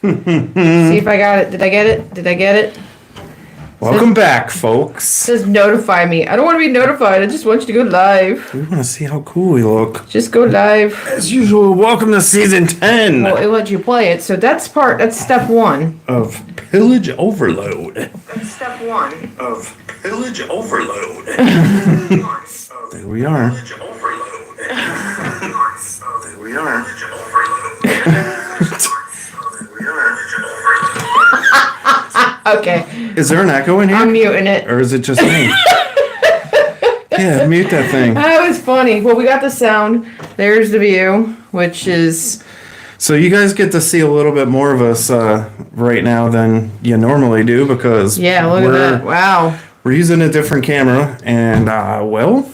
See if I got it. Did I get it? Did I get it? Welcome back, folks. It says notify me. I don't want to be notified. I just want you to go live. We want to see how cool we look. Just go live. As usual, welcome to season 10. Well, it lets you play it. So that's step one. Of Pillage Overload. That's step one. Of Pillage Overload. There we are. There we are. Okay. Is there an echo in here? I'm muting it. Or is it just me? Yeah, mute that thing. That was funny. Well, we got the sound. There's the view, which is... So you guys get to see a little bit more of us right now than you normally do because... Yeah, look at that. Wow. We're using a different camera and, well,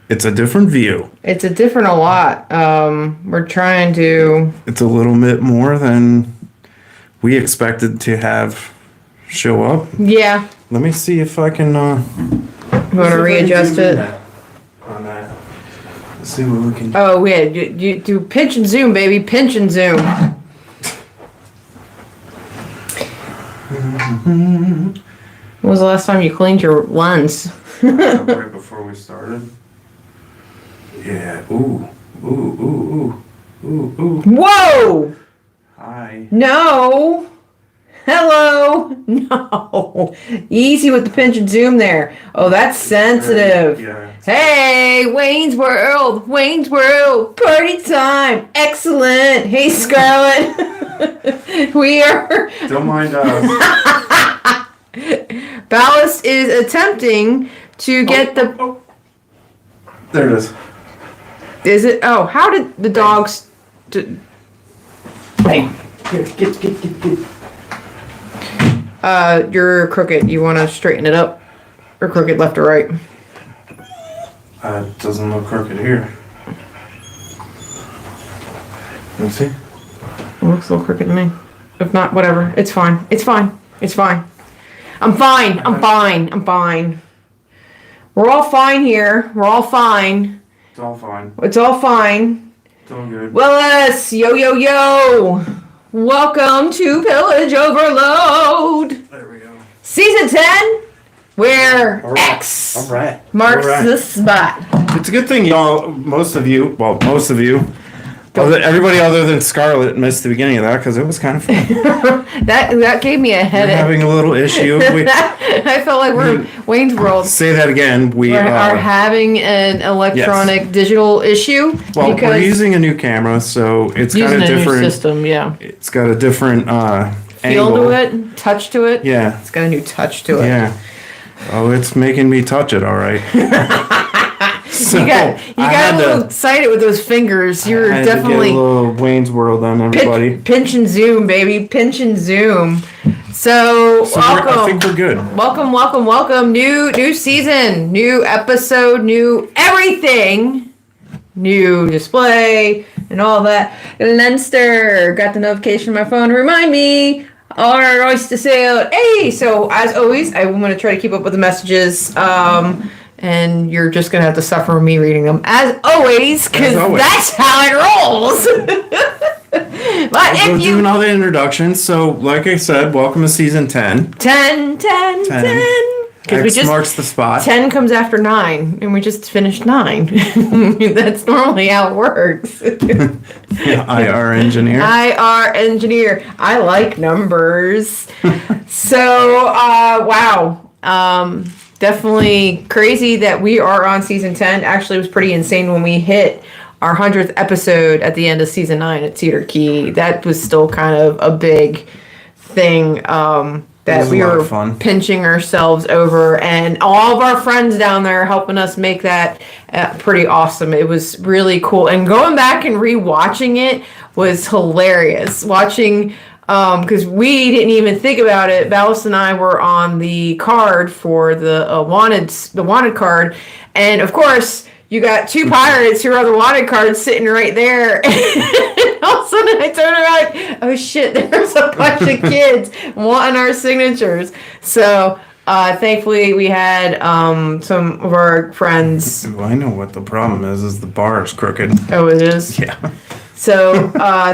it's a different view. It's a different a lot. We're trying to... It's a little bit more than we expected to have show up. Yeah. Let me see if I can... You want to readjust it? On that. Let's see what we can do. Oh, yeah. You do pinch and zoom, baby. Pinch and zoom. When was the last time you cleaned your lens? Right before we started. Yeah. Ooh. Ooh, ooh, ooh. Ooh, ooh. Whoa! Hi. No! Hello! No! Easy with the pinch and zoom there. Oh, that's sensitive. Yeah. Hey, Wayne's World! Wayne's World! Party time! Excellent! Hey, Scarlett! We are... Don't mind Ballast is attempting to get the... Oh. There it is. Is it? Oh, how did the dogs... Hey, get. You're crooked. You want to straighten it up? Or crooked left or right? It doesn't look crooked here. Let's see. It looks a little crooked to me. If not, whatever. It's fine. It's fine. It's fine. I'm fine. I'm fine. I'm fine. We're all fine here. We're all fine. It's all fine. It's all fine. It's all good. Willis, yo. Welcome to Pillage Overload. There we go. Season 10, where All right. X All right. marks All right. the spot. It's a good thing most of you, everybody other than Scarlett missed the beginning of that because it was kind of fun. that gave me a We're headache. having a little issue. I felt like we're in Wayne's World. Say that again. We are having an electronic digital issue. Well, because we're using a new camera, so it's got using a different new system. Yeah, It's got a different feel angle to it, touch to it. Yeah, it's got a new touch to it. Yeah. Oh, it's making me touch it. All right. So you got a little excited with those fingers. You're definitely to get a little Wayne's World on everybody. Pinch and zoom, baby. Pinch and zoom. So welcome. I think we're good. Welcome. New season, new episode, new everything, new display, and all that. Leinster got the notification on my phone to remind me. Our oyster sailed. Hey, so as always, I'm going to try to keep up with the messages. And you're just going to have to suffer with me reading them. As always, because that's how it rolls. But we're doing all the introductions. So, like I said, welcome to season 10. 10. X marks the spot. 10 comes after 9, and we just finished 9. That's normally how it works. IR engineer. I like numbers. So, wow. Definitely crazy that we are on season 10. Actually, it was pretty insane when we hit our 100th episode at the end of season 9 at Cedar Key. That was still kind of a big thing that we were pinching ourselves over. And all of our friends down there helping us make that pretty awesome. It was really cool. And going back and rewatching it was hilarious. Watching... because we didn't even think about it. Ballast and I were on the card for the wanted card, and of course you got two pirates who are on the wanted card sitting right there. And all of a sudden I turn around, oh shit! There's a bunch of kids wanting our signatures. So thankfully we had some of our friends. Well, I know what the problem is the bar is crooked. Oh, it is? Yeah. So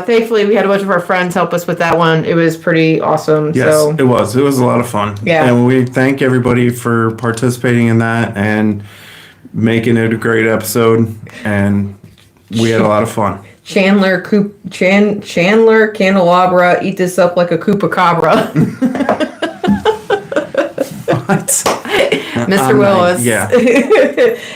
thankfully, we had a bunch of our friends help us with that one. It was pretty awesome. Yes, So it was. It was a lot of fun. Yeah. And we thank everybody for participating in that and making it a great episode. And we had a lot of fun. Chandler Candelabra, eat this up like a Coopacabra. What? Mr. Willis. Yeah.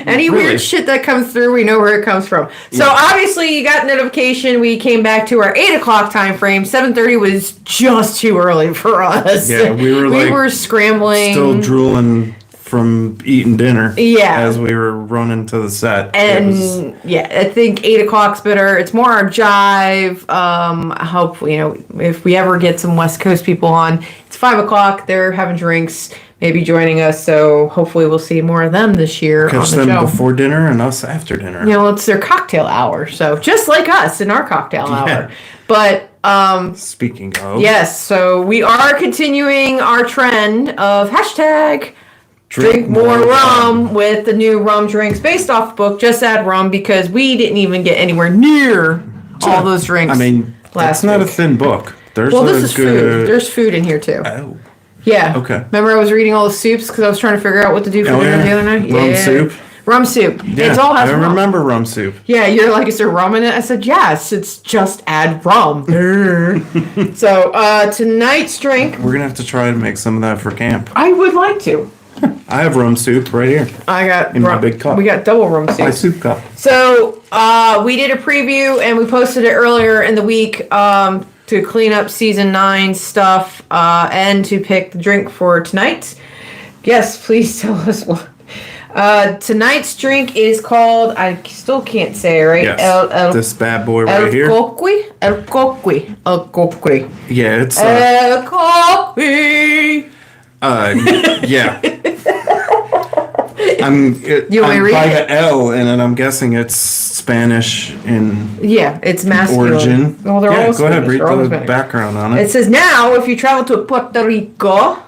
Any Really? weird shit that comes through, we know where it comes from. So obviously you got notification. We came back to our 8 o'clock time frame. 7:30 was just too early for us. Yeah, we were scrambling. Still drooling from eating dinner. Yeah. As we were running to the set. And I think 8 o'clock's better. It's more our jive. I hope, if we ever get some West Coast people on, it's 5 o'clock. They're having drinks, maybe joining us. So hopefully we'll see more of them this year. Catch on the them show. before dinner and us after dinner. It's their cocktail hour. So just like us in our cocktail hour. But speaking of. yes, so we are continuing our trend of hashtag Drink more rum with the new rum drinks based off the book. Just add rum because we didn't even get anywhere near all those drinks. I mean, that's not a thin book. There's this is food. There's food in here too. Oh. Yeah. Okay. Remember I was reading all the soups because I was trying to figure out what to do for dinner the other night? Rum soup? Rum soup. Yeah, It's all has I rum. remember rum soup. Yeah, you're like, is there rum in it? I said, yes, it's just add rum. So tonight's drink. We're going to have to try to make some of that for camp. I would like to. I have rum soup right here. I got in my big cup. We got double rum soup. My soup cup. So we did a preview and we posted it earlier in the week to clean up season 9 stuff and to pick the drink for tonight. Yes, please tell us what. Tonight's drink is called, I still can't say it right. Yes, this bad boy right here. El Coqui. Yeah, it's... El Coqui. yeah. I'm You want me to read by it? the L in it. I'm guessing it's Spanish in Yeah, it's masculine. origin. Well, they're all go ahead, Spanish. read They're all the Spanish. background on It it. says, now, if you travel to Puerto Rico,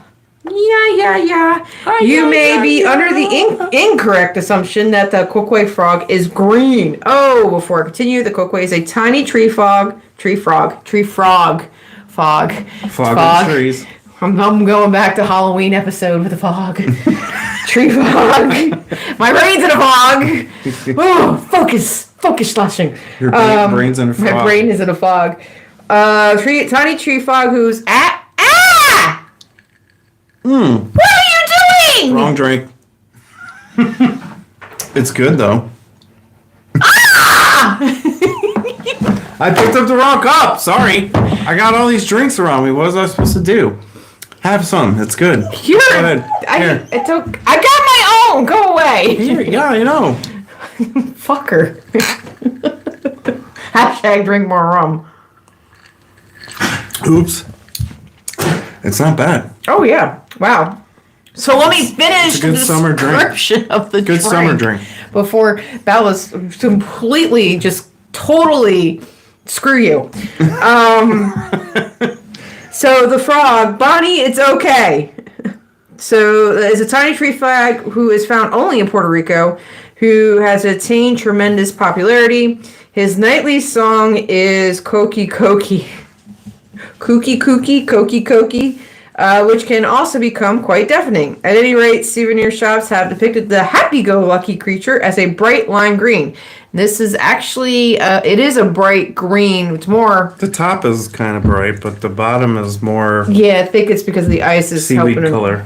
you may be under the incorrect assumption that the Coqui frog is green. Oh, before I continue, the Coqui is a tiny fog. Fog in trees. I'm going back to Halloween episode with the fog. Tree fog. My brain's in a fog. Oh, focus, lashing. Your brain's in a fog. My brain is in a fog. Tiny tree fog who's at. What are you doing? Wrong drink. It's good though. I picked up the wrong cup. Sorry. I got all these drinks around me. What was I supposed to do? Have some. It's good. Here. Go ahead. Here. I got my own. Go away. Here. Yeah, I know. Fucker. Hashtag drink more rum. Oops. It's not bad. Oh, yeah. Wow. So let me finish It's a good the summer drink. description of the Good drink. summer drink. Before Bella's completely, just totally screw you. So the frog, Bonnie, it's okay. So is a tiny tree frog who is found only in Puerto Rico, who has attained tremendous popularity. His nightly song is Koki Koki. Kooky Kooky, Koki Koki, which can also become quite deafening. At any rate, souvenir shops have depicted the happy-go-lucky creature as a bright lime green. This is actually, it is a bright green. It's more... The top is kind of bright, but the bottom is more Yeah, I think it's because the ice is seaweed helping him. color.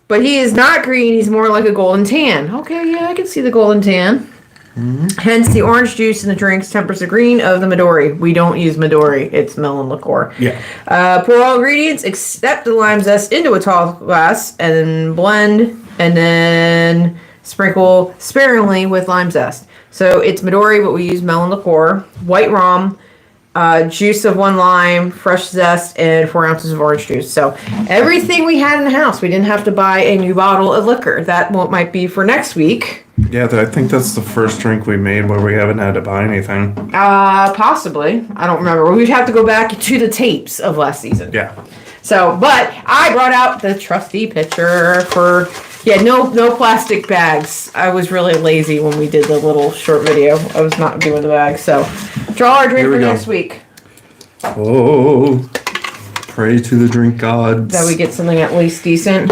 But he is not green. He's more like a golden tan. Okay, yeah, I can see the golden tan. Mm-hmm. Hence, the orange juice in the drinks tempers the green of the Midori. We don't use Midori. It's melon liqueur. Yeah. Pour all ingredients except the lime zest into a tall glass and then blend and then sprinkle sparingly with lime zest. So it's Midori, but we use melon liqueur, white rum, juice of 1 lime, fresh zest, and 4 ounces of orange juice. So everything we had in the house. We didn't have to buy a new bottle of liquor. That might be for next week. Yeah, I think that's the first drink we made where we haven't had to buy anything. Possibly. I don't remember. We'd have to go back to the tapes of last season. Yeah. So, but I brought out the trusty pitcher for Yeah, no plastic bags. I was really lazy when we did the little short video. I was not doing the bags. So, draw our drink for next week. Oh, pray to the drink gods. That we get something at least decent.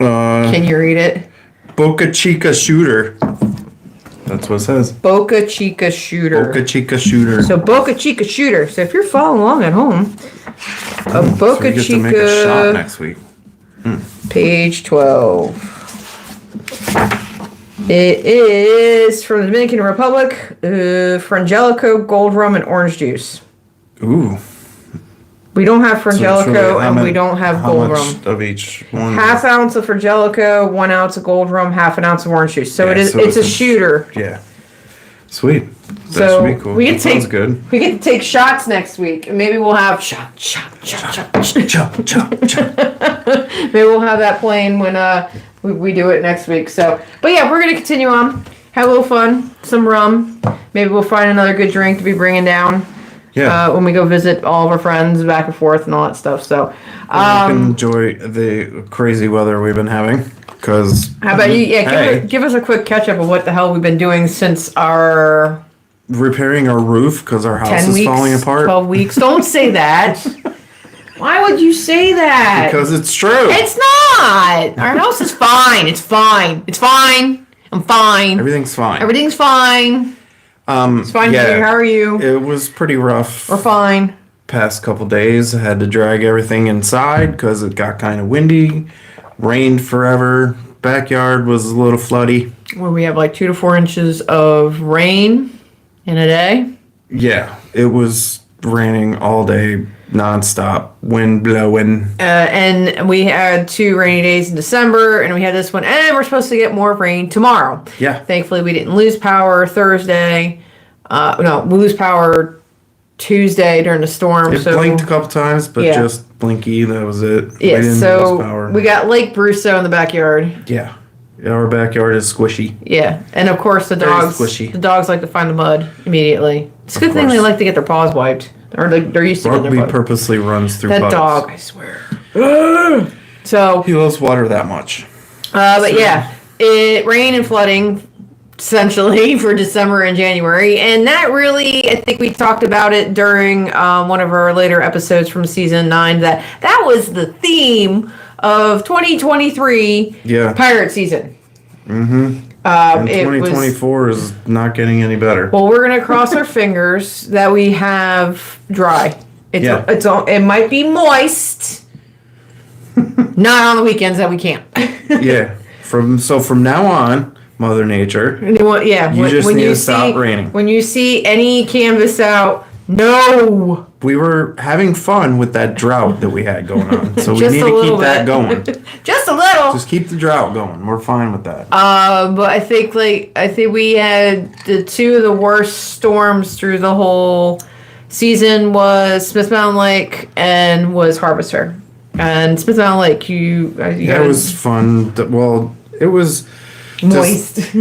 Can you read it? Boca Chica Shooter. That's what it says. Boca Chica Shooter. Boca Chica Shooter. So Boca Chica Shooter. So if you're following along at home, a Boca so we get Chica to make a shot next week. Page 12. It is from the Dominican Republic. Frangelico, gold rum, and orange juice. Ooh. We don't have Frangelico and we don't have gold rum. How much of each one? Half ounce of Frangelico, 1 ounce of gold rum, half an ounce of orange juice. So it's a shooter. Yeah. Sweet. That So should be cool. we get Sounds good. We get to take shots next week, and maybe we'll have shot. Maybe we'll have that playing when we do it next week. So, but yeah, we're gonna continue on, have a little fun, some rum. Maybe we'll find another good drink to be bringing down. Yeah. When we go visit all of our friends back and forth and all that stuff. So, we can enjoy the crazy weather we've been having. Cause how about you? Yeah, give us a quick catch up of what the hell we've been doing since our repairing our roof because our house is falling apart. 12 weeks. Don't say that. Why would you say that? Because it's true. It's not. Our house is fine. It's fine. It's fine. I'm fine. Everything's fine. Everything's fine. It's fine here. How are you? It was pretty rough. We're fine. Past couple days, I had to drag everything inside because it got kind of windy. Rained forever. Backyard was a little floody. Where we have like 2 to 4 inches of rain in a day. Yeah, it was raining all day, nonstop, wind blowing. And we had 2 rainy days in December, and we had this one, and we're supposed to get more rain tomorrow. Yeah. Thankfully, we didn't lose power Thursday. No, we lose power Tuesday during the storm. It blinked a couple times, but just blinky. That was it. Yeah, so we got Lake Brusso in the backyard. Yeah. Our backyard is squishy. Yeah, and of course the dogs like to find the mud immediately. It's a good thing they like to get their paws wiped. Or they're used to getting their Rugby purposely runs through that puddles. dog, I swear. So he loves water that much. But yeah, it rained and flooding essentially for December and January, and that really, I think we talked about it during one of our later episodes from season 9. That was the theme of 2023 pirate season. Mm-hmm. And 2024 is not getting any better. Well, we're gonna cross our fingers that we have dry. It might be moist. Not on the weekends that we can't. Yeah. From now on, Mother Nature. You just need to stop raining. When you see any canvas out, no. We were having fun with that drought that we had going on, so we need to keep that going. Just a little. Just keep the drought going. We're fine with that. But I think we had the 2 of the worst storms through the whole season was Smith Mountain Lake and was Harvester. And Smith Mountain Lake, it was fun. Well, it was moist.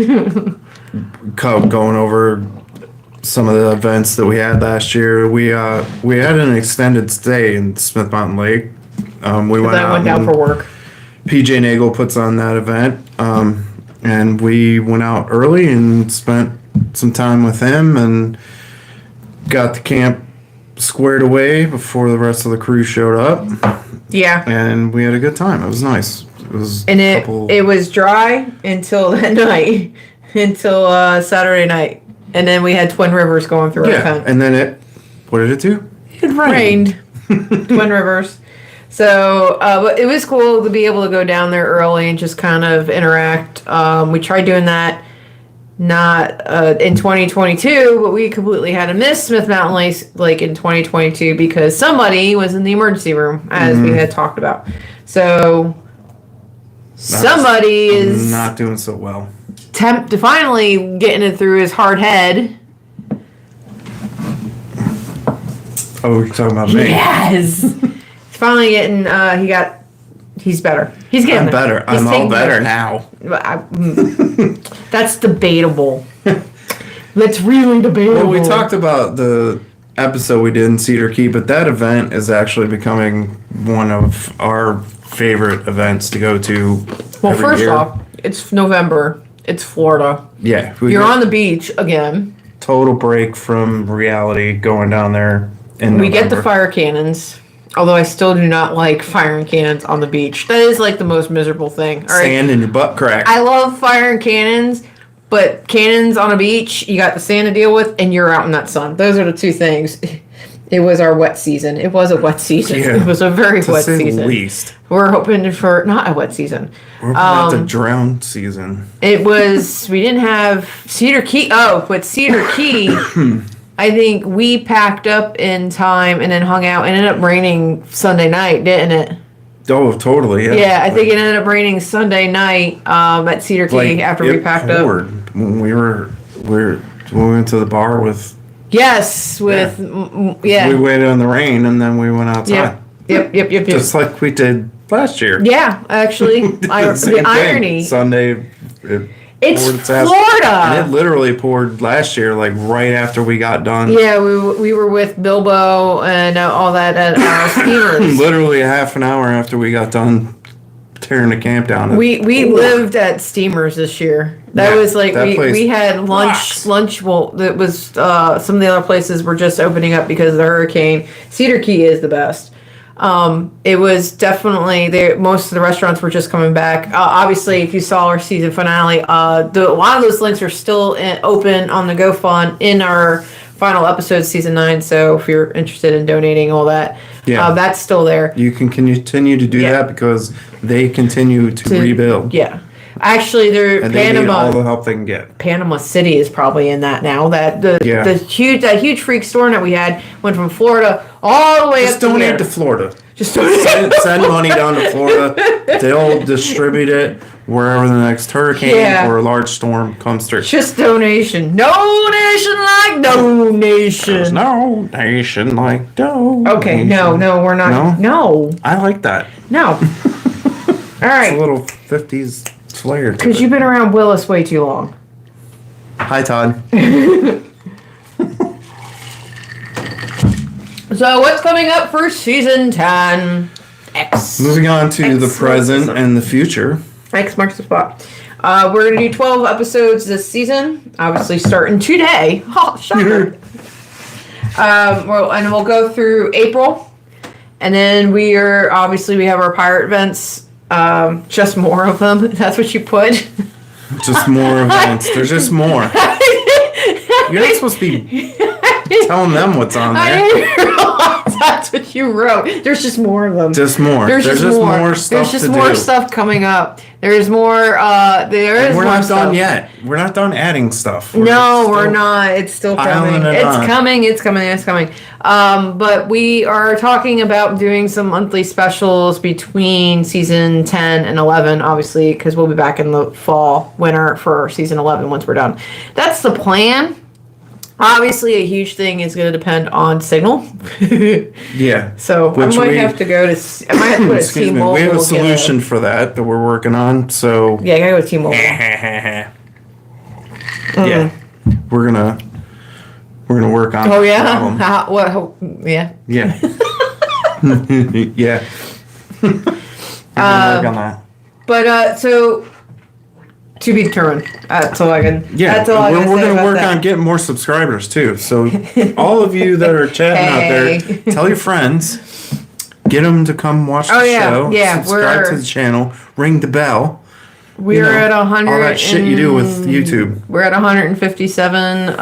Going over some of the events that we had last year. We had an extended stay in Smith Mountain Lake. We went down for work. PJ Nagel puts on that event, and we went out early and spent some time with him and got the camp squared away before the rest of the crew showed up. Yeah, and we had a good time. It was nice. It was dry until that night, until Saturday night. And then we had Twin Rivers going through our tent. And then what did it do? It rained. Twin Rivers. So, but it was cool to be able to go down there early and just kind of interact. We tried doing that not in 2022, but we completely had to miss Smith Mountain Lake in 2022 because somebody was in the emergency room, as we had talked about. So, somebody is not doing so well. Finally getting it through his hard head. Oh, you're talking about me? Yes. He's finally getting. He's better. He's getting better. I'm all better now. That's debatable. That's really debatable. Well, we talked about the episode we did in Cedar Key, but that event is actually becoming one of our favorite events to go to. Well, every first year. off, it's November. It's Florida. Yeah, You're on the beach again. total break from reality going down there. We get the fire cannons. Although I still do not like firing cannons on the beach. That is like the most miserable thing. All right. Sand in your butt crack. I love firing cannons, but cannons on a beach, you got the sand to deal with, and you're out in that sun. Those are the two things. It was our wet season. It was a wet season. Yeah, it was a very to wet say the season. least. We're hoping for not a wet season. We're about to drown season. It was, we didn't have Cedar Key. Oh, but Cedar Key, I think we packed up in time and then hung out. It ended up raining Sunday night, didn't it? Oh, totally. Yeah. Yeah, I think it ended up raining Sunday night at Cedar Key after we packed up. When we went to the bar with. Yes, with yeah. We waited on the rain and then we went outside. Yep. Just like we did last year. Yeah, actually, the irony. Sunday. It's Florida. And it literally poured last year, like right after we got done. Yeah, we were with Bilbo and all that at Steamers. Literally a half an hour after we got done tearing the camp down. We lived at Steamers this year. That was like we had lunch. Well, it was some of the other places were just opening up because of the hurricane. Cedar Key is the best. It was definitely there. Most of the restaurants were just coming back. Obviously, if you saw our season finale, a lot of those links are still open on the GoFund in our final episode, season 9. So if you're interested in donating all that, that's still there. You can continue to do that because they continue to rebuild. Yeah. Actually, they need all the help they can get. Panama City is probably in that now. The huge freak storm that we had went from Florida all the way up to here. Just donate to Florida. Just donate. Send money down to Florida. They'll distribute it wherever the next hurricane or a large storm comes through. Just donation. No nation like donation. There's no nation like donation. Okay, no, we're not. No. I like that. No. All right. It's a little 50s flair. Because you've been around Willis way too long. Hi, Todd. So, what's coming up for season 10? X. Moving on to the present and the future. X marks the spot. We're going to do 12 episodes this season. Obviously, starting today. Oh, shocker. And we'll go through April. And then we have our pirate events. Just more of them. That's what you put. Just more events. There's just more. You're not supposed to be telling them what's on there. I didn't realize that's what you wrote. There's just more of them. Just more. There's just more stuff. There's just more stuff coming up. There's more. We're not done yet. We're not done adding stuff. We're not. It's still coming. It's coming. But we are talking about doing some monthly specials between season 10 and 11, obviously, because we'll be back in the winter for season 11 once we're done. That's the plan. Obviously, a huge thing is going to depend on signal. Yeah. So I might have to go to. I might have to put a T-Mobile. We have a solution for that we're working on. So yeah, I gotta go with T-Mobile. Yeah, we're gonna work on. Oh yeah. Yeah. Yeah. Yeah. We're gonna work on that. But so. To be determined. That's all I can. Yeah, that's all we're going to work on getting more subscribers too. So all of you that are chatting out there, tell your friends, get them to come watch the show. Yeah, subscribe to the channel, ring the bell. We're at 100. All that shit you do with YouTube. We're at 157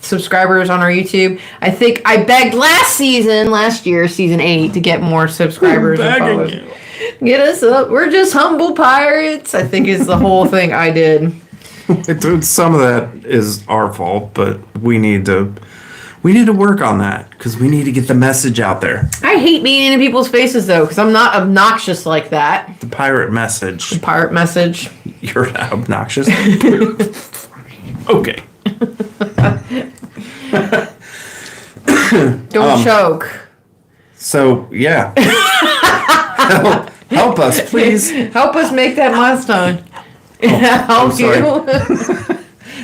subscribers on our YouTube. I think I begged last year, season 8, to get more subscribers and followers. Get us up. We're just humble pirates, I think is the whole thing I did. Some of that is our fault, but we need to work on that because we need to get the message out there. I hate being in people's faces though, because I'm not obnoxious like that. The pirate message. The pirate message. You're not obnoxious. Okay. Don't choke. So yeah. Help us, please. Help us make that milestone. Help you.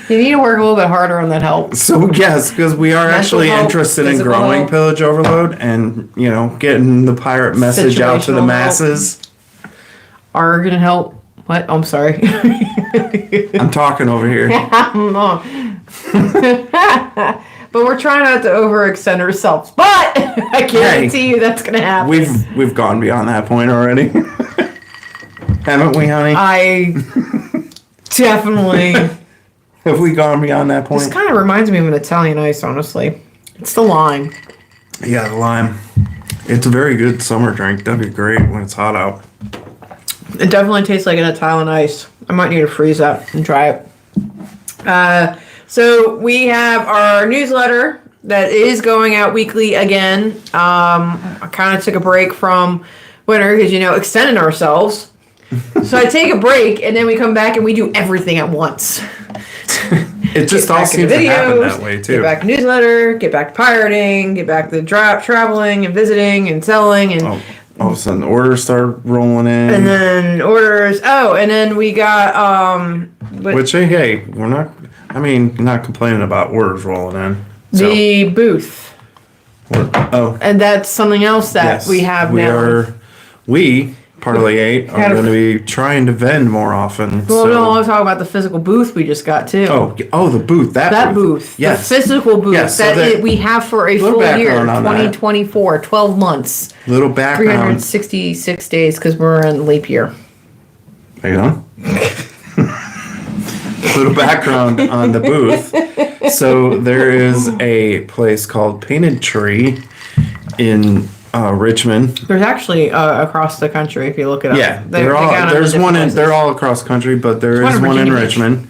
You need to work a little bit harder on that help. So yes, because we are actually interested in growing Pillage Overload and getting the pirate message out to the masses. are going to help. What? Oh, I'm sorry. I'm talking over here. But we're trying not to overextend ourselves. But I guarantee you that's going to happen. We've gone beyond that point already. Haven't we, honey? I definitely. Have we gone beyond that point? This kind of reminds me of an Italian ice, honestly. It's the lime. Yeah, the lime. It's a very good summer drink. That'd be great when it's hot out. It definitely tastes like an Italian ice. I might need to freeze that and try it. So we have our newsletter that is going out weekly again. I kind of took a break from winter because, extending ourselves. So I take a break and then we come back and we do everything at once. It just all seems to happen that way too. Get back to newsletter, get back to pirating, get back to traveling and visiting and selling and all of a sudden orders start rolling in. And then orders. Oh, and then we got which hey, we're not complaining about orders rolling in. So. The booth. And that's something else that we have now. Parlay 8 are going to be trying to vend more often. Well, no, I was talking about the physical booth we just got too. Oh, the booth. That booth. Yes. The physical booth yes, we have for a full year, 2024, 12 months. Little background. 366 days because we're in leap year. There you go. Little background on the booth. So there is a place called Painted Tree in Richmond. There's actually across the country if you look it up. Yeah, they're all across the country, but there is one in Richmond.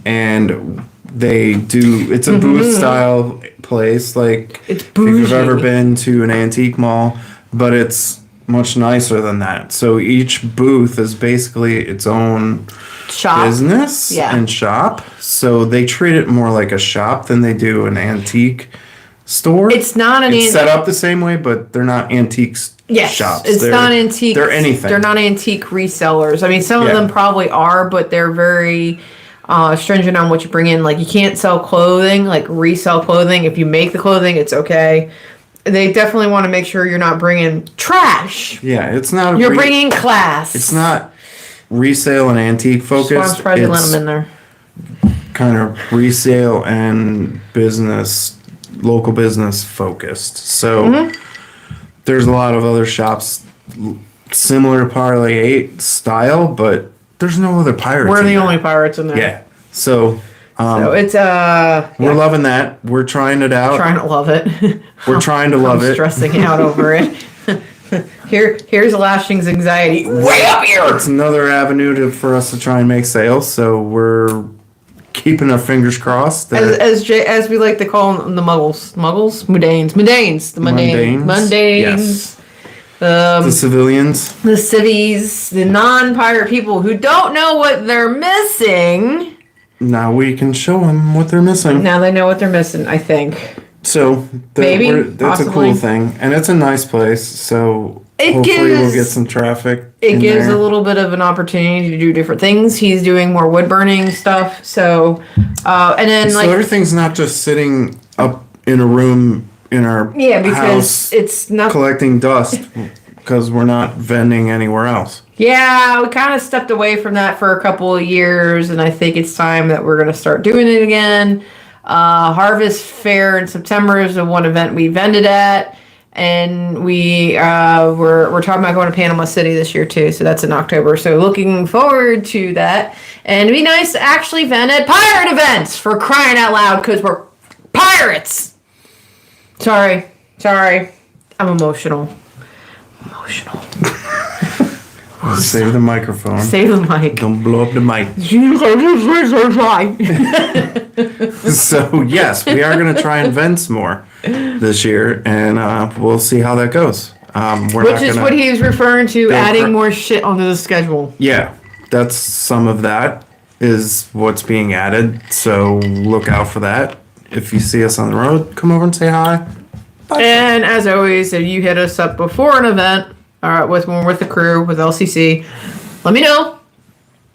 And they do, it's a booth style place, like it's if you've ever been to an antique mall, but it's much nicer than that. So each booth is basically its own business and shop. So they treat it more like a shop than they do an antique store. It's not an It's set up the same way, but they're not antiques shops. It's not antique. They're anything. They're not antique resellers. I mean, some of them probably are, but they're very stringent on what you bring in. Like, you can't sell clothing, like resell clothing. If you make the clothing, it's okay. They definitely want to make sure you're not bringing trash. Yeah, it's not. You're bringing class. It's not resale and antique focused. I'm surprised they let them in there. Kind of resale and local business focused. So there's a lot of other shops similar to Parlay 8 style, but there's no other pirates. We're the only pirates in there. Yeah. So it's we're loving that. We're trying it out. Trying to love it. We're trying to love it. Stressing out over it. Here's Lashing's anxiety way up here. It's another avenue for us to try and make sales. So we're keeping our fingers crossed. As we like to call them, the Muggles. Mundanes. The Mundanes. Yes. The civilians. The civvies. The non-pirate people who don't know what they're missing. Now we can show them what they're missing. Now they know what they're missing, I think. So that's a cool thing. And it's a nice place. So hopefully we'll get some traffic. It gives a little bit of an opportunity to do different things. He's doing more wood burning stuff. So, and then so everything's not just sitting up in a room in our because it's not collecting dust because we're not vending anywhere else. Yeah, we kind of stepped away from that for a couple of years, and I think it's time that we're going to start doing it again. Harvest Fair in September is the one event we vended at, and we're talking about going to Panama City this year too, so that's in October. So looking forward to that, and it'd be nice to actually vend at pirate events, for crying out loud, because we're pirates. Sorry, I'm emotional. Save the microphone. Save the mic. Don't blow up the mic. So, yes, we are going to try and vend some more this year, and we'll see how that goes. Which is what he was referring to, adding more shit onto the schedule. Yeah, that's some of that is what's being added, so look out for that. If you see us on the road, come over and say hi. Bye. And as always, if you hit us up before an event, when we're with the crew, with LCC, let me know.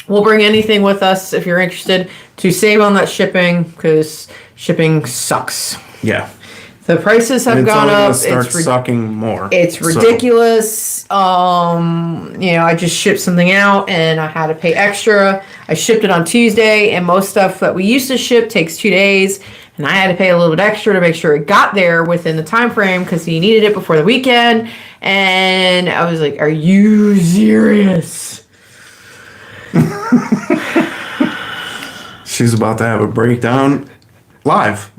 We'll bring anything with us if you're interested to save on that shipping, because shipping sucks. Yeah. The prices have And it's gone only gonna up. start sucking more. It's So, ridiculous. I just shipped something out and I had to pay extra. I shipped it on Tuesday, and most stuff that we used to ship takes 2 days. And I had to pay a little bit extra to make sure it got there within the time frame because he needed it before the weekend. And I was like, "Are you serious?" she's about to have a breakdown live.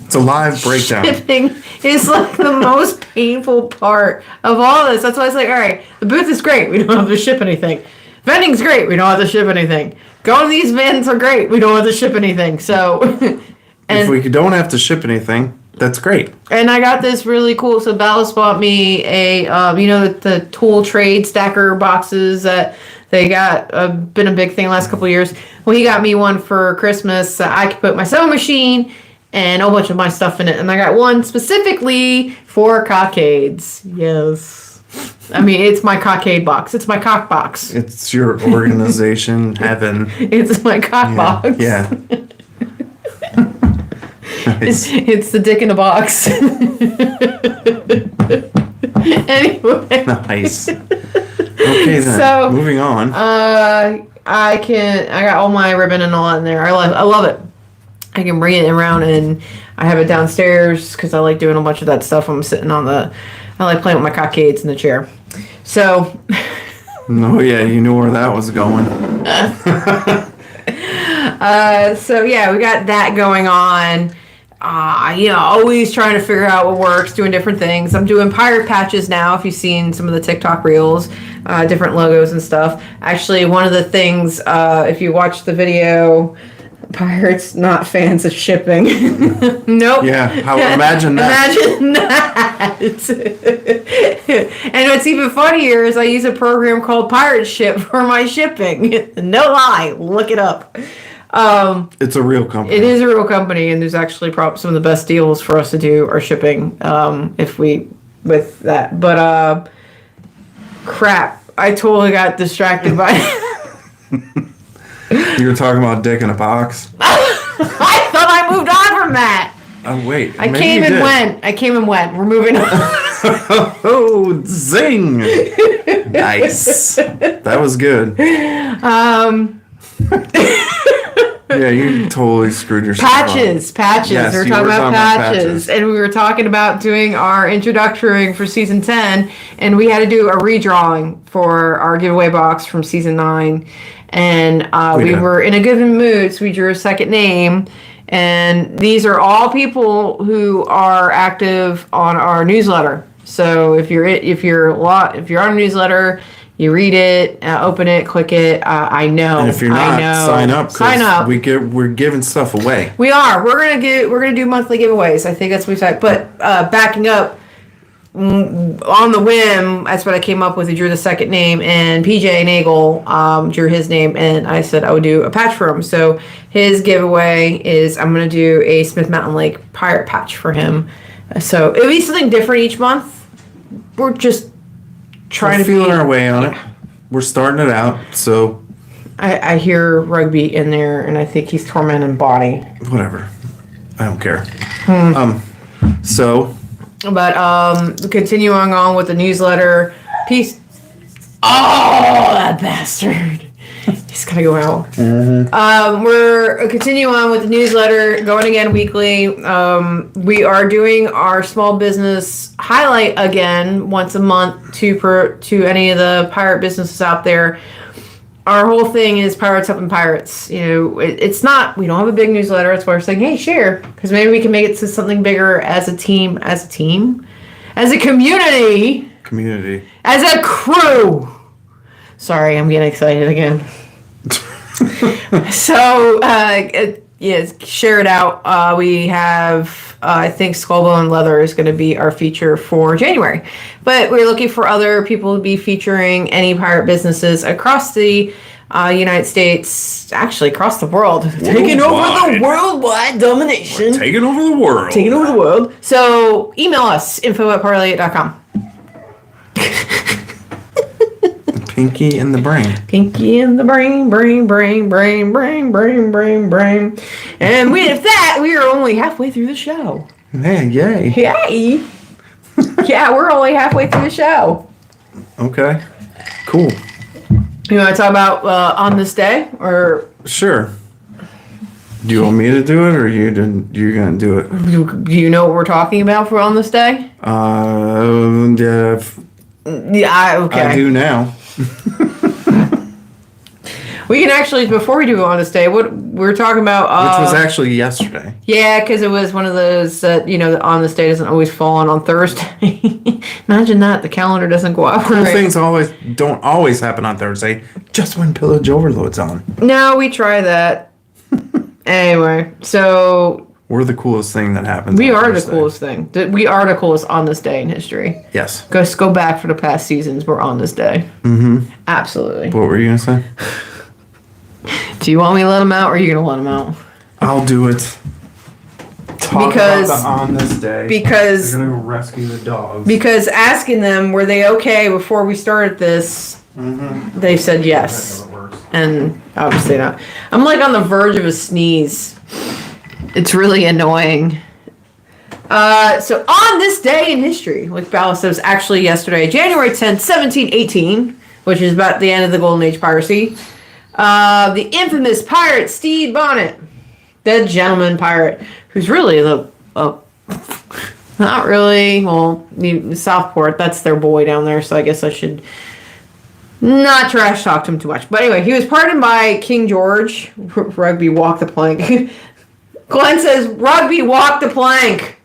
It's a live breakdown. Shipping is like the most painful part of all this. That's why it's like, all right, the booth is great. We don't have to ship anything. Vending's great. We don't have to ship anything. Going to these events are great. We don't have to ship anything. So, If we don't have to ship anything, that's great. and I got this really cool. So Ballast bought me a, the tool trade stacker boxes that they got been a big thing the last couple of years. Well, he got me one for Christmas. I could put my sewing machine and a whole bunch of my stuff in it. And I got one specifically for cockades. Yes. I mean, it's my cockade box. It's my cock box. It's your organization heaven. It's my cock box. Yeah. Nice. It's the dick in a box. Anyway. Nice. Okay then. So, moving on. I got all my ribbon and all that in there. I love it. I can bring it around, and I have it downstairs because I like doing a bunch of that stuff. I like playing with my cockades in the chair. So. Oh yeah, you knew where that was going. So yeah, we got that going on. Always trying to figure out what works, doing different things. I'm doing pirate patches now. If you've seen some of the TikTok reels, different logos and stuff. Actually, one of the things, if you watch the video, pirates not fans of shipping. Nope. Yeah, imagine that. Imagine that. And what's even funnier is I use a program called Pirate Ship for my shipping. No lie, look it up. It's a real company. It is a real company, and there's actually probably some of the best deals for us to do our shipping with that. But crap, I totally got distracted by. You were talking about dick in a box. I thought I moved on from that. Oh wait, I came and went. We're moving on. Oh, zing! Nice. That was good. Yeah, you totally screwed yourself Patches. Yes, we were you talking were about talking about patches. And we were talking about doing our introductory for season 10, and we had to do a redrawing for our giveaway box from season 9. And we were in a good mood, so we drew a second name. And these are all people who are active on our newsletter. So if you're on a newsletter, you read it, open it, click it. I know. And if you're not, sign up. Sign up. We're giving stuff away. We are. We're gonna do monthly giveaways. I think that's what we said. But backing up on the whim, that's what I came up with. I drew the second name, and PJ Nagel drew his name, and I said I would do a patch for him. So his giveaway is I'm gonna do a Smith Mountain Lake pirate patch for him. So it'll be something different each month. We're just trying to feeling our way on it. We're starting it out, so I hear rugby in there, and I think he's tormenting Bonnie. Whatever, I don't care. But continuing on with the newsletter piece. Oh, that bastard! He's gotta go out. Mm-hmm. We're continuing on with the newsletter, going again weekly. We are doing our small business highlight again once a month to any of the pirate businesses out there. Our whole thing is pirates helping pirates. It's not, we don't have a big newsletter. That's why we're saying, hey, share, because maybe we can make it to something bigger as a team, as a community, as a crew. Sorry, I'm getting excited again. So, yes, share it out. We have, I think Skullbone Leather is going to be our feature for January. But we're looking for other people to be featuring any pirate businesses across the United States, actually across the world. Taking over the worldwide domination. Taking over the world. So, email us, info@parlay.com. Pinky in the brain. Pinky in the brain. And with that, we are only halfway through the show. Man, yay. Yay! Yeah, we're only halfway through the show. Okay. Cool. You want to talk about on this day, or Sure. Do you want me to do it, or you're gonna do it? do you know what we're talking about for on this day? Yeah. Yeah, okay. I do now. We can actually, before we do on this day, what we're talking about. Which was actually yesterday. Yeah, because it was one of those that, that on this day doesn't always fall on Thursday. Imagine that. The calendar doesn't go out. Cool right. things don't always happen on Thursday, just when Pillage Overload's on. No, we try that. Anyway, so We're the coolest thing that happens. we on are the Thursday. coolest thing. We are the coolest on this day in history. Yes. Just go back for the past seasons. We're on this day. Mm-hmm. Absolutely. What were you gonna say? Do you want me to let them out, or are you going to let them out? I'll do it. Talk Because- about the on this day. because- They're gonna rescue the dogs. Because asking them, were they okay before we started this, Mm-hmm. they said yes. And obviously not. I'm like on the verge of a sneeze. It's really annoying. So on this day in history, like Ballast was actually yesterday, January 10th, 1718, which is about the end of the Golden Age piracy. The infamous pirate Stede Bonnet, the gentleman pirate, who's really not really, well, Southport, that's their boy down there, so I guess I should not trash talk to him too much. But anyway, he was pardoned by King George. Rugby walk the plank. Glenn says, Rugby walk the plank.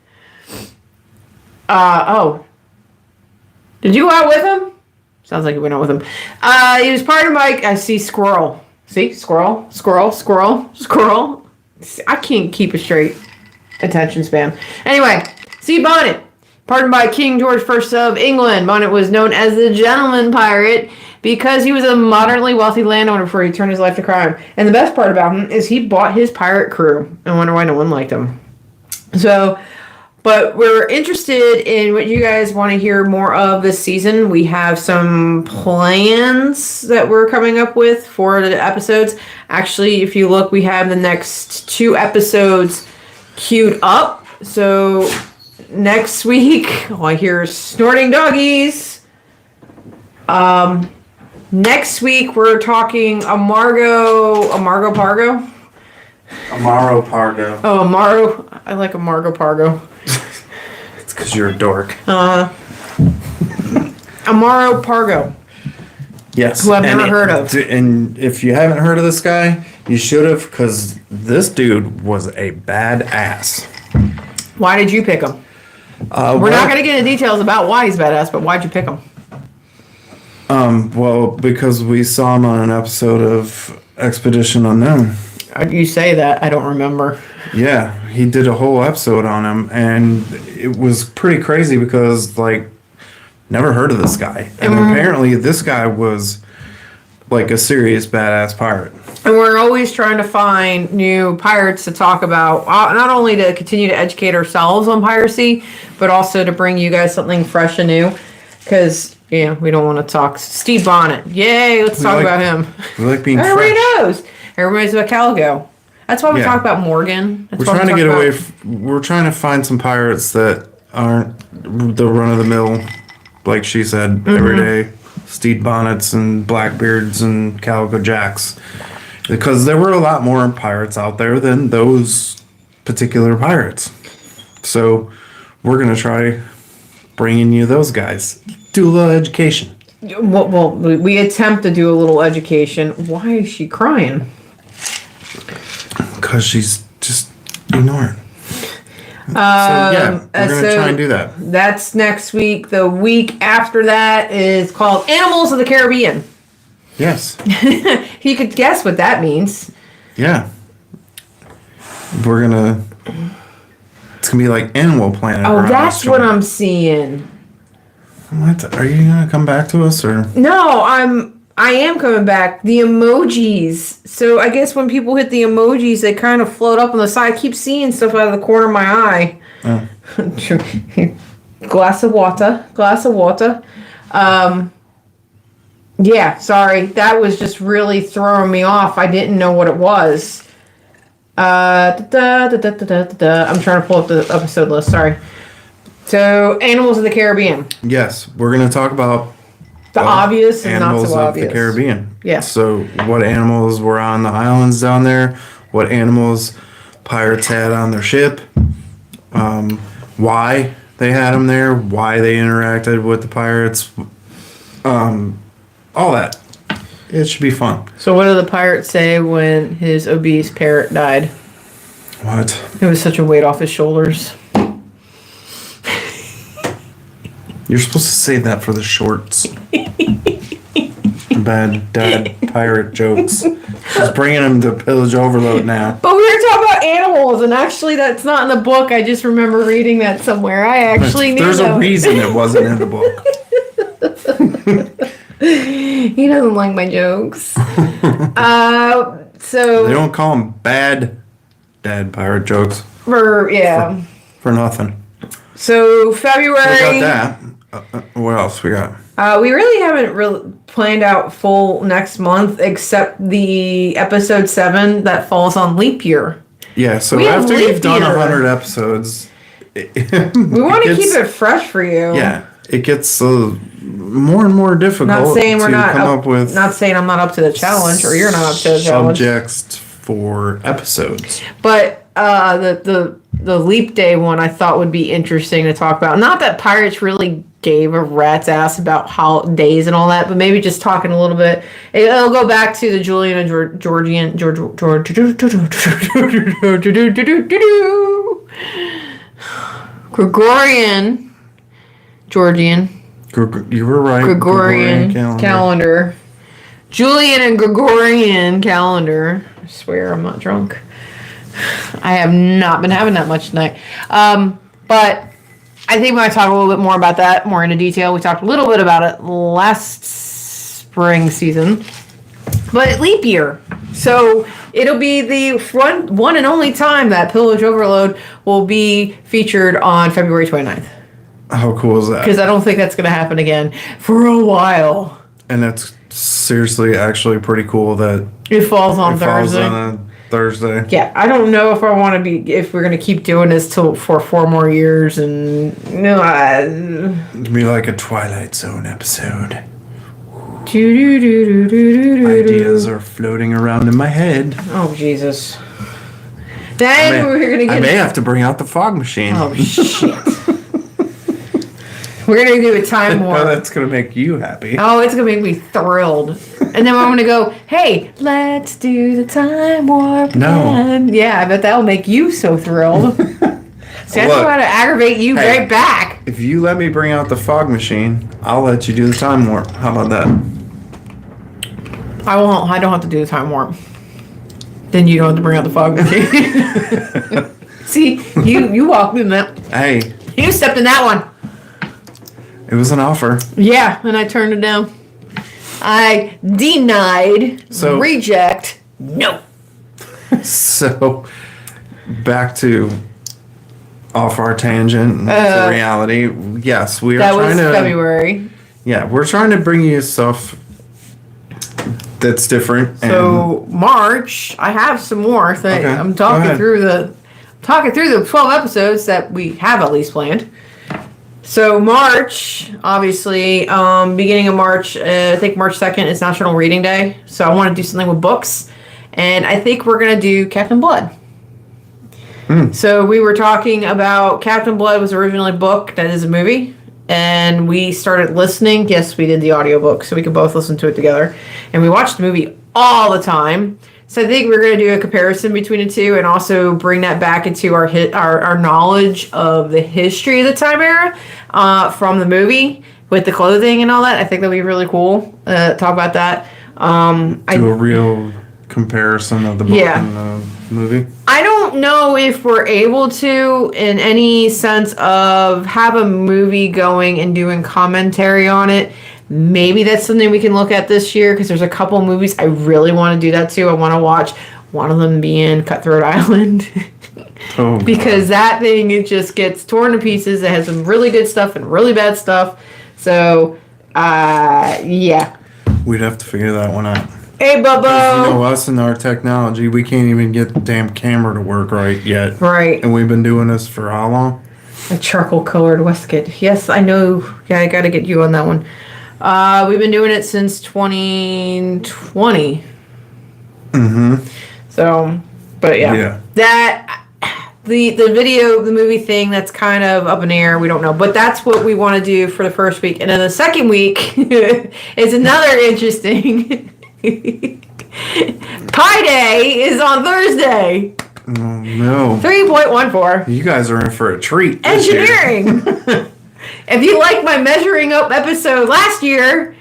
Oh. Did you go out with him? Sounds like you went out with him. He was pardoned by, I see squirrel. See? Squirrel. I can't keep a straight attention span. Anyway, see Bonnet. Pardoned by King George I of England. Bonnet was known as the gentleman pirate because he was a moderately wealthy landowner before he turned his life to crime. And the best part about him is he bought his pirate crew. I wonder why no one liked him. So, but we're interested in what you guys want to hear more of this season. We have some plans that we're coming up with for the episodes. Actually, if you look, we have the next 2 episodes queued up. So next week, I hear snorting doggies. Next week we're talking Amargo Pargo. Amaro Pargo. Oh, Amaro. I like Amargo Pargo. It's because you're a dork. Amaro Pargo. Yes. Who I've never heard of. And if you haven't heard of this guy, you should have, because this dude was a badass. Why did you pick him? We're not going to get into details about why he's badass, but why'd you pick him? Well, because we saw him on an episode of Expedition Unknown. You say that. I don't remember. Yeah, he did a whole episode on him, and it was pretty crazy because, like, never heard of this guy. And apparently this guy was, like, a serious badass pirate. And we're always trying to find new pirates to talk about, not only to continue to educate ourselves on piracy, but also to bring you guys something fresh and new. Because, we don't want to talk. Stede Bonnet. Yay, let's talk about him. We like being Everybody fresh. knows. Everybody's about Caligo. That's why we talk about Morgan. That's We're why trying to we get talk away. about- We're trying to find some pirates that aren't the run of the mill, like she said, everyday Stede Bonnets and Blackbeards and Calico Jacks, because there were a lot more pirates out there than those particular pirates. So we're gonna try bringing you those guys. Do a little education. Well, we attempt to do a little education. Why is she crying? Because she's just ignoring. So yeah, we're gonna try and do that. That's next week. The week after that is called Animals of the Caribbean. Yes. You could guess what that means. Yeah. We're gonna. It's gonna be like Animal Planet. Oh, around that's this what joint. I'm seeing. What? Are you gonna come back to us or? No, I am coming back. The emojis. So I guess when people hit the emojis, they kind of float up on the side. I keep seeing stuff out of the corner of my eye. Oh. Glass of water. Yeah, sorry. That was just really throwing me off. I didn't know what it was. I'm trying to pull up the episode list. Sorry. So, Animals of the Caribbean. Yes, we're going to talk about the obvious and not so obvious. Of the Caribbean. Yeah. So, what animals were on the islands down there? What animals pirates had on their ship? Why they had them there? Why they interacted with the pirates? All that. It should be fun. So, what did the pirate say when his obese parrot died? What? It was such a weight off his shoulders. You're supposed to say that for the shorts. Bad dad pirate jokes. She's bringing him to Pillage Overload now. But we were talking about animals, and actually that's not in the book. I just remember reading that somewhere. I actually knew There's a reason it wasn't in the book. He doesn't like my jokes. So they don't call them bad dad pirate jokes. For nothing. So February. So we got that. What else we got? We really haven't planned out full next month, except the episode 7 that falls on leap year. Yeah. So after you've done 100 episodes, we want to keep it fresh for you. Yeah. It gets more and more difficult not saying we're not come up with. Not saying I'm not up to the challenge, or you're not up to the challenge. Subjects for episodes. But the leap day one I thought would be interesting to talk about. Not that pirates really gave a rat's ass about days and all that, but maybe just talking a little bit. It'll go back to the Julian and Georgian Gregorian Georgian. You were right. Gregorian calendar. Julian and Gregorian calendar. I swear I'm not drunk. I have not been having that much tonight. But I think we might talk a little bit more about that, more into detail. We talked a little bit about it last spring season. But leap year. So it'll be the one and only time that Pillage Overload will be featured on February 29th. How cool is that? Because I don't think that's going to happen again for a while. And that's seriously actually pretty cool that it falls on Thursday. Falls on a Thursday. Yeah, I don't know if I want to be, if we're going to keep doing this for 4 more years, and it'd be like a Twilight Zone episode. Ideas are floating around in my head. Oh, Jesus. Then we're going to get... I may have to bring out the fog machine. Oh, shit. We're going to do a time warp. Oh, that's going to make you happy. Oh, it's going to make me thrilled. And then I'm going to go, hey, let's do the time warp. No. And yeah, I bet that'll make you so thrilled. See, I just want to aggravate you right back. If you let me bring out the fog machine, I'll let you do the time warp. How about that? I won't. I don't have to do the time warp. Then you don't have to bring out the fog machine. See, you walked in that. Hey. You stepped in that one. It was an offer. Yeah, and I turned it down. I denied. Reject. No. So, back to off our tangent to reality. Yes, we are trying to... That was February. Yeah, we're trying to bring you stuff that's different. So, March, I have some more things. Okay, I'm talking through the 12 episodes that we have at least planned. So March, obviously, beginning of March, I think March 2nd is National Reading Day. So I want to do something with books. And I think we're going to do Captain Blood. So we were talking about Captain Blood was originally a book that is a movie. And we started listening. Yes, we did the audiobook, so we could both listen to it together. And we watched the movie all the time. So I think we're going to do a comparison between the two and also bring that back into our knowledge of the history of the time era from the movie with the clothing and all that. I think that'll be really cool. Talk about that. Do a real comparison of the book and the movie. I don't know if we're able to, in any sense of have a movie going and doing commentary on it. Maybe that's something we can look at this year because there's a couple movies I really want to do that too. I want to watch one of them being Cutthroat Island. Because that thing, it just gets torn to pieces. It has some really good stuff and really bad stuff. So, yeah. We'd have to figure that one out. Hey, 'Cause Bubbo. you know us and our technology, we can't even get the damn camera to work right yet. Right. And we've been doing this for how long? A charcoal colored Westgate. Yes, I know. Yeah, I got to get you on that one. We've been doing it since 2020. So, but Yeah. that the video, the movie thing, that's kind of up in the air. We don't know, but that's what we want to do for the first week, and then the second week is another interesting. Pi Day is on Thursday. Oh, no. 3.14. You guys are in for a treat. This year. Engineering. If you like my measuring up episode last year,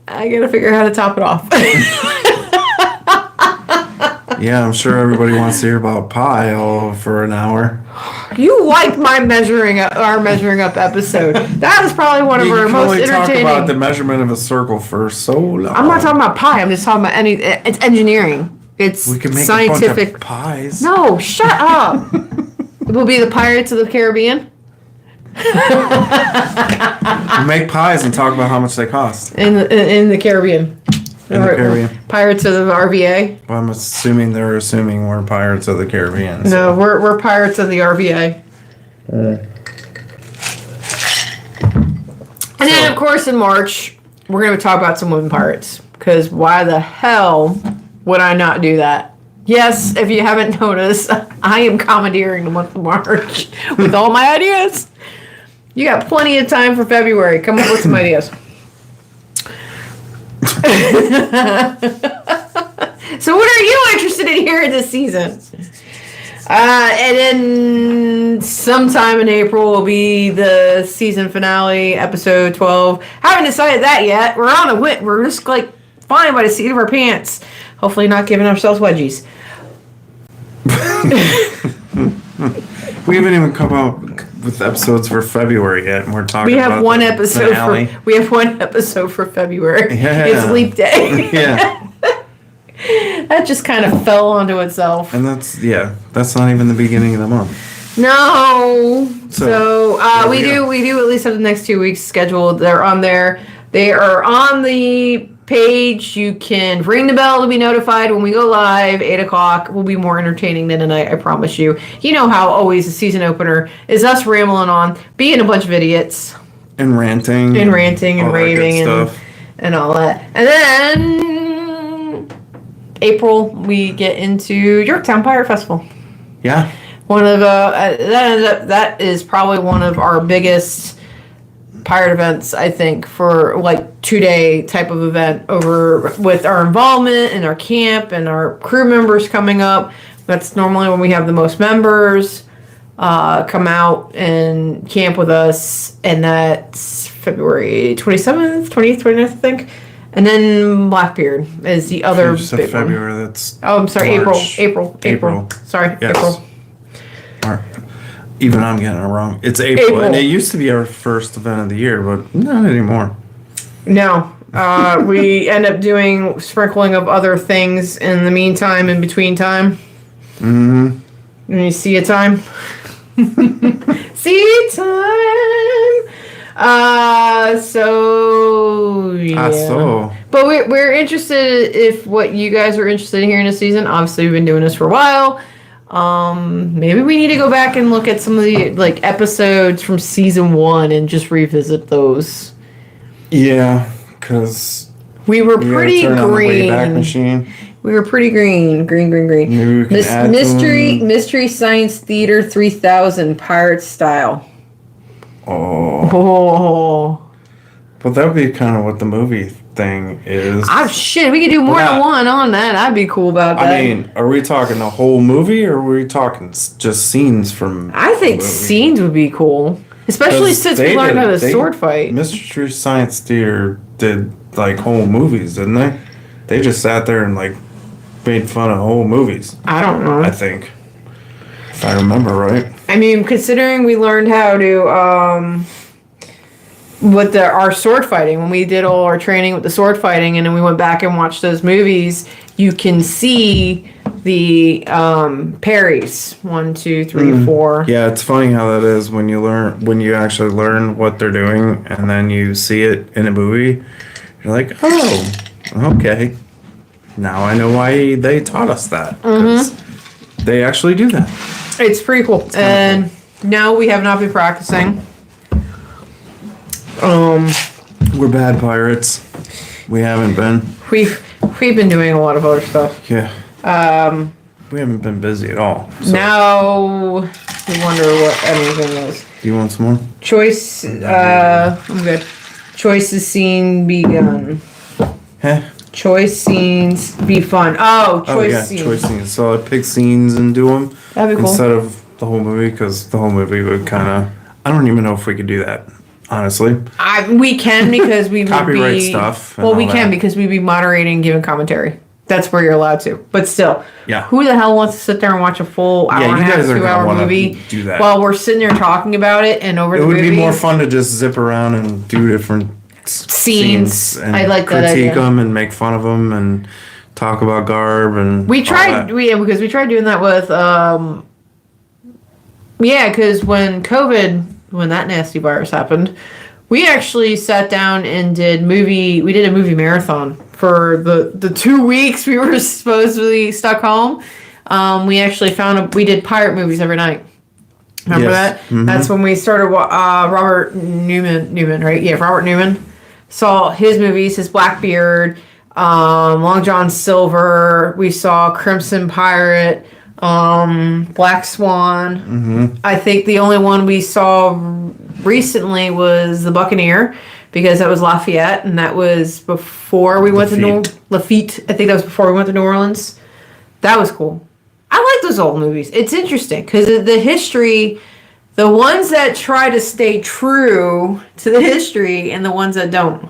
I gotta figure out how to top it off. Yeah, I'm sure everybody wants to hear about pie all for an hour. You liked my our measuring up episode. That was probably one of our most talk entertaining. about the measurement of a circle for so long. I'm not talking about pie. I'm just talking about it's engineering. It's We can make scientific. a bunch of pies. No, shut up. It will be the Pirates of the Caribbean We make pies and talk about how much they cost. in the Caribbean. In the Caribbean. Pirates of the RVA. Well, I'm assuming they're assuming we're Pirates of the Caribbean. No, we're Pirates of the RVA. And then, of course, in March, we're going to talk about some women pirates. Because why the hell would I not do that? Yes, if you haven't noticed, I am commandeering the month of March with all my ideas. You got plenty of time for February. Come up with some ideas. So what are you interested in hearing this season? And then sometime in April will be the season finale, episode 12. Haven't decided that yet. We're on a whip. We're just like flying by the seat of our pants. Hopefully not giving ourselves wedgies. We haven't even come out with episodes for February yet, and we're talking We have about one the episode finale. we have one episode for February. Yeah. It's leap day. Yeah. That just kind of fell onto itself. And that's not even the beginning of the month. No. So there we do at least have the next 2 weeks scheduled. They're on there. They are on the page. You can ring the bell to be notified when we go live. 8:00 will be more entertaining than tonight, I promise you. You know how always the season opener is us rambling on, being a bunch of idiots. And ranting. And all raving that good stuff. and all that. And then April, we get into Yorktown Pirate Festival. Yeah. One of that is probably one of our biggest pirate events, I think, for like 2-day type of event over with our involvement in our camp and our crew members coming up. That's normally when we have the most members come out and camp with us, and that's February 27th, 28th, 29th, I think. And then Blackbeard is the other You said big February. one. That's Oh, I'm sorry, March. April. Sorry, Yes. April. Even I'm getting it wrong. It's April, April. and it used to be our first event of the year, but not anymore. No. We end up doing sprinkling of other things in the meantime, in between time. Mm-hmm. When you see a time. See time. So yeah. So But we're interested if what you guys are interested in hearing this season. Obviously, we've been doing this for a while. Maybe we need to go back and look at some of the like episodes from season 1 and just revisit those. yeah, because We were pretty turn on the Wayback green. Machine. We were pretty green. Green. Maybe we can add Mystery Science Theater 3000 Pirate Style. Oh, Oh. but that would be kind of what the movie thing is. Shit, we could do more than one on that. I'd be cool about that. I mean, are we talking the whole movie, or are we talking just scenes from? I think the movie? scenes would be cool. Especially 'Cause since they we learned did- how to they- sword fight. Mystery Science Theater did like whole movies, didn't they? They just sat there and like made fun of whole movies. I don't know. I think, if I remember right. I mean, considering we learned how to with our sword fighting, when we did all our training with the sword fighting, and then we went back and watched those movies, you can see the parries. 1, 2, 3, 4. Yeah, it's funny how that is when you actually learn what they're doing, and then you see it in a movie. You're like, oh, okay. now I know why they taught us that. 'Cause they actually do that. It's pretty cool. And no, we have not been practicing. We're bad pirates. We haven't been. We've been doing a lot of other stuff. Yeah. We haven't been busy at all. So. Now we wonder what anything is. Do you want some more? Choice. I'm good. Choices scene begun. Huh? Choice scenes be fun. Oh, choice scenes. Choice scenes. So I'd pick scenes and do them That'd be cool. instead of the whole movie, because the whole movie would kind of. I don't even know if we could do that, honestly. We can because we would Copyright be, stuff. Well, we can because we'd be moderating, giving commentary. That's where you're allowed to. But still, Yeah. Who the hell wants to sit there and watch a full hour and a half, 2 hour movie do that. while we're sitting there talking about it and over the movie? It would be more fun to just zip around and do different scenes. and I like that critique idea. them and make fun of them and talk about garb and We all tried, that. because we tried doing that with, because when that nasty virus happened, we actually sat down and did a movie marathon for the 2 weeks we were supposedly stuck home. We actually we did pirate movies every night. Remember Yes. that? That's when we started, Robert Newman, right? Yeah, Robert Newman. Saw his movies, his Blackbeard, Long John Silver. We saw Crimson Pirate, Black Swan. I think the only one we saw recently was The Buccaneer, because that was Lafayette, and that was before we went to Lafitte. I think that was before we went to New Orleans. That was cool. I like those old movies. It's interesting because the history, the ones that try to stay true to the history and the ones that don't.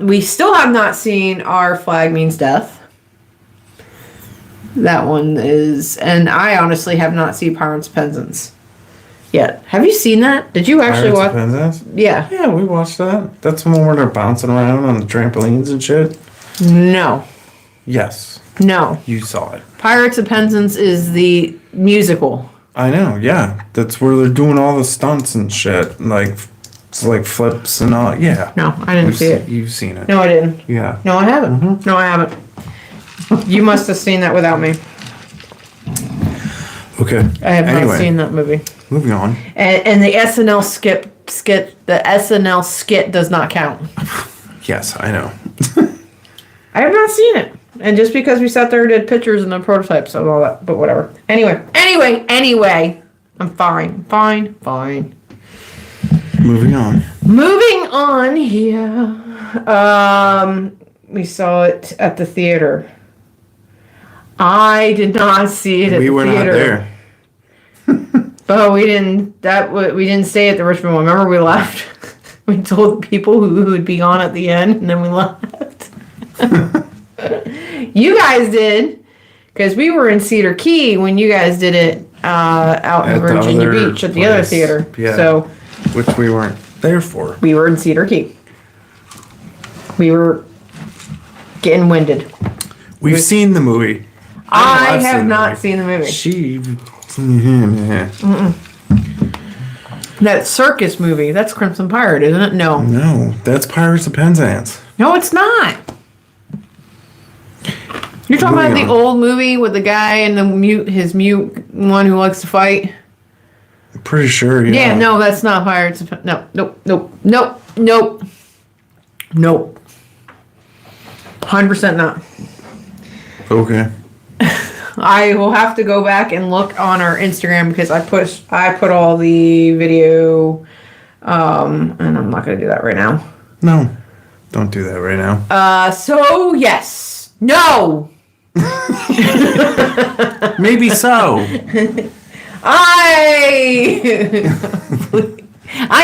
We still have not seen Our Flag Means Death. That one is, and I honestly have not seen Pirates of Penzance yet. Have you seen that? Did you actually watch? Pirates of Penzance? Yeah. Yeah, we watched that. That's the one where they're bouncing around on the trampolines and shit. No. Yes, No. you saw it. Pirates of Penzance is the musical. I know. Yeah, that's where they're doing all the stunts and shit, like flips and all. Yeah. No, I didn't see it. You've seen it. No, I didn't. Yeah. No, I haven't. No, I haven't. You must have seen that without me. Okay. I have not seen that movie. Moving on. And the SNL skit does not count. Yes, I know. I have not seen it. And just because we sat there and did pictures and the prototypes and all that, but whatever. Anyway. I'm fine. Moving on. Moving on here. We saw it at the theater. I did not see it at the theater. We were not there. Oh, we didn't. We didn't stay at the Richmond one. Remember, we left. We told the people who would be on at the end, and then we left. You guys did, because we were in Cedar Key when you guys did it out in Virginia Beach at the other theater. Yeah. So, which we weren't there for. we were in Cedar Key. We were getting winded. We've seen the movie. I have not seen the movie. That circus movie, that's Crimson Pirate, isn't it? No. No, that's Pirates of Penzance. No, it's not. You're talking about the old movie with the guy and his mute one who likes to fight? I'm pretty sure, yeah. Yeah, no, that's not Pirates of Penzance. Nope. 100% not. Okay. I will have to go back and look on our Instagram because I put all the video, and I'm not gonna do that right now. No, don't do that right now. So yes, no. Maybe so. I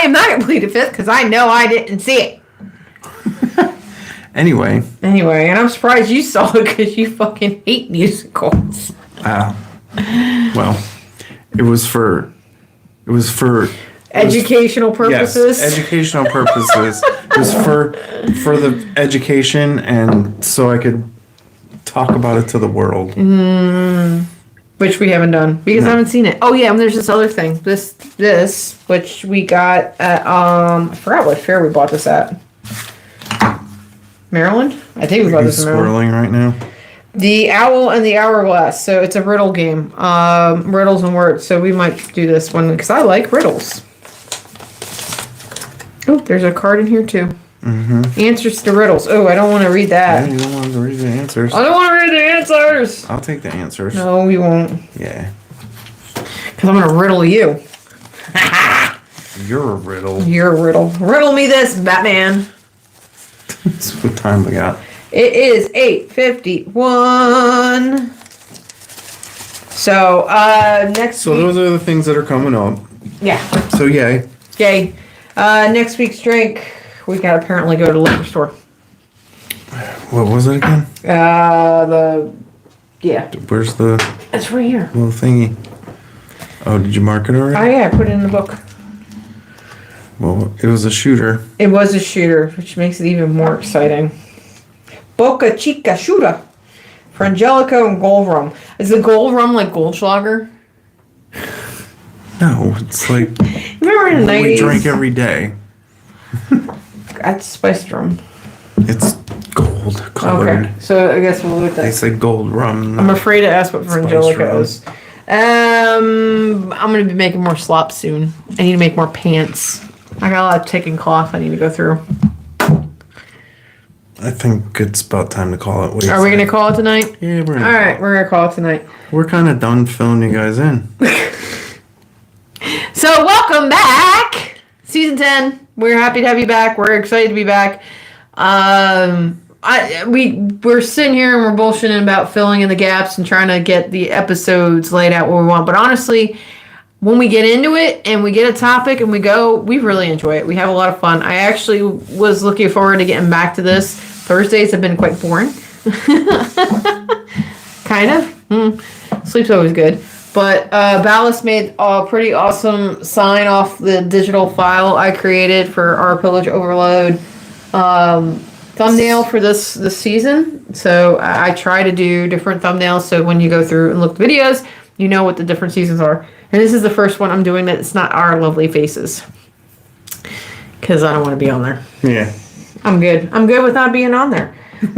am not gonna plead the fifth because I know I didn't see it. Anyway, and I'm surprised you saw it because you fucking hate musicals. Well, it was for Educational purposes. Yes, educational purposes. It was for the education, and so I could talk about it to the world. Which we haven't done because I haven't seen it. Oh yeah, and there's this other thing. This which we got at I forgot what fair we bought this at. Maryland? I think we got this in Maryland. Swirling right now. The Owl and the Hourglass. So it's a riddle game. Riddles and words. So we might do this one because I like riddles. Oh, there's a card in here too. Mm-hmm. Answers to riddles. Oh, I don't want to read that. Yeah, you don't want to read the answers. I don't want to read the answers. I'll take the answers. No, you won't. Yeah. Because I'm going to riddle you. You're a riddle. You're a riddle. Riddle me this, Batman. That's what time we got. It is 8:51. So, next So week. those are the things that are coming up. Yeah. So yay. Yay. Next week's drink, we got to apparently go to the liquor store. What was it again? Where's the It's right here. little thingy? Oh, did you mark it already? Oh, yeah, I put it in the book. Well, it was a shooter. It was a shooter, which makes it even more exciting. Boca Chica Shooter. Frangelico and Gold Rum. Is the Gold Rum like Goldschlager? No, it's like Remember in the 90s? we drink every day. That's spiced rum. It's gold colored. Okay, so I guess we'll look at They that. say gold rum. I'm afraid to ask what Spiced Frangelico rum. is. I'm gonna be making more slop soon. I need to make more pants. I got a lot of taking cloth I need to go through. I think it's about time to call it. Are we gonna call it tonight? Yeah, we're gonna. All right, we're gonna call it tonight. We're kind of done filling you guys in. So welcome back, season 10. We're happy to have you back. We're excited to be back. We're sitting here and we're bullshitting about filling in the gaps and trying to get the episodes laid out where we want. But honestly, when we get into it and we get a topic and we go, we really enjoy it. We have a lot of fun. I actually was looking forward to getting back to this. Thursdays have been quite boring. Kind of. Sleep's always good. But Ballast made a pretty awesome sign off the digital file I created for our Pillage Overload thumbnail for this season. So I try to do different thumbnails so when you go through and look at videos, you know what the different seasons are. And this is the first one I'm doing that it's not our lovely faces. Because I don't want to be on there. Yeah. I'm good. I'm good with not being on there.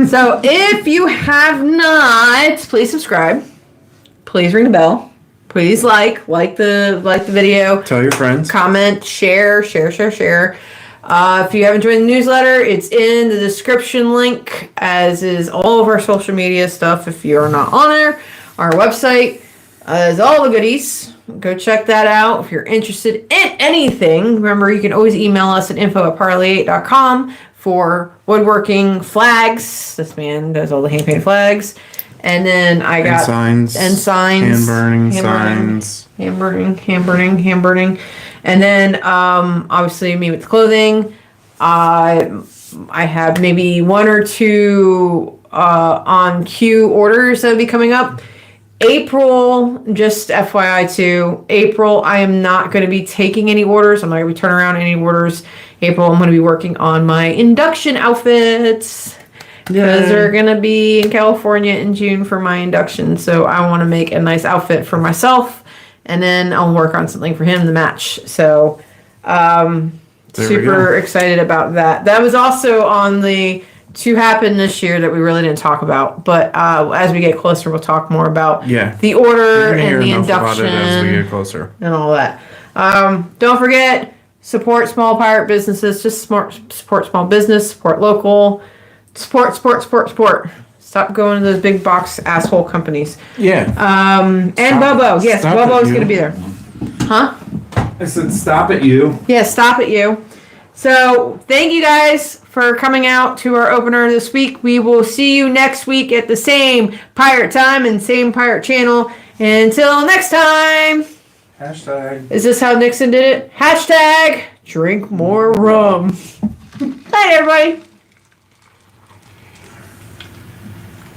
So if you have not, please subscribe. Please ring the bell. Please like the video. Tell your friends. Comment, share. If you haven't joined the newsletter, it's in the description link, as is all of our social media stuff. If you're not on there, our website is all the goodies. Go check that out. If you're interested in anything, remember you can always email us at info@parlay8.com for woodworking flags. This man does all the hand painted flags. And then I got signs. And signs. Hand burning signs. Hand burning. And then obviously me with the clothing. I have maybe one or two on queue orders that will be coming up. April, just FYI too, April, I am not going to be taking any orders. I'm not going to be turning around any orders. April, I'm going to be working on my induction outfits. Because they're going to be in California in June for my induction. So I want to make a nice outfit for myself. And then I'll work on something for him to match. So super excited about that. That was also on the to happen this year that we really didn't talk about. But as we get closer, we'll talk more about the order and the induction. As we get closer. And all that. Don't forget, support small pirate businesses. Just support small business, support local. Sport. Stop going to those big box asshole companies. Yeah. And Bobo. Yes, Bobo's going to be there. Huh? I said stop at you. Yeah, stop at you. So, thank you guys for coming out to our opener this week. We will see you next week at the same pirate time and same pirate channel. Until next time. Hashtag. Is this how Nixon did it? Hashtag drink more rum. Night, everybody.